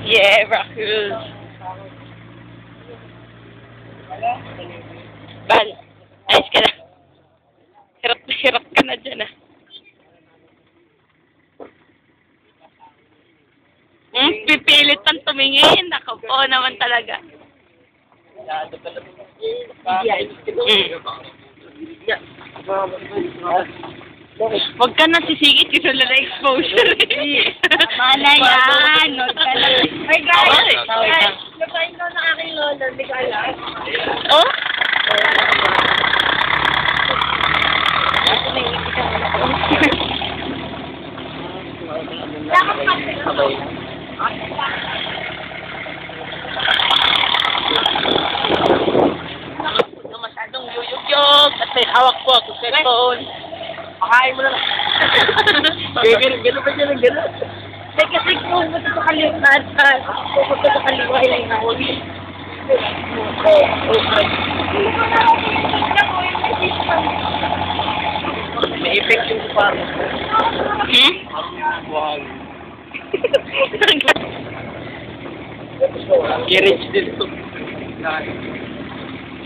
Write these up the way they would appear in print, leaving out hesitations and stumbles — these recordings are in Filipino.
Yeah, Raccoon. Bal, ayos ka na. Hirap ka na dyan, ah. Pipilit pang tumingin. Ako po naman talaga. Huwag ka na sisigit kasi wala na exposure. Mana yan! Huwag ka na. Hey guys! Napain ko na aking lolo. Hindi ko alam. Oh? Huwag masyadong yuyugyog kasi hawak ko ako sa cellphone. Pakain mo na lang. Gano'n ba dyan ang gano'n? Hindi kasi kung punta sa kalimutan, kung punta sa kaliwa, ay nahuli. May effect yung parang. Wow. Garage din ito.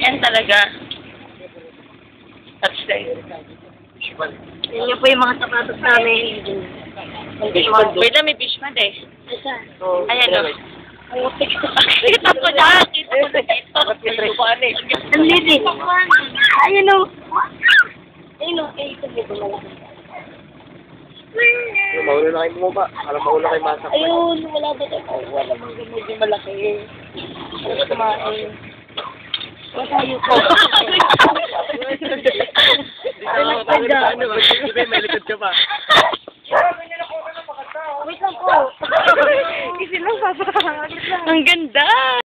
Yan talaga. Touchline. Yan po yung mga sapatos namin. Wait lang, may fishman eh. Ayan o. Kita ko na. Kita ko na dito. Ang lidi. Ayun o. Ayun o. Ito dito malaki. Mauna na kayo bumaba. Alam mauna kayo masak. Ayun, wala ba ito? Wala mang medyo malaki. Wala kumain. Wala tayo po. May likod ka pa. Wait lang po. Kasi lang, papakakagit lang. Ang ganda!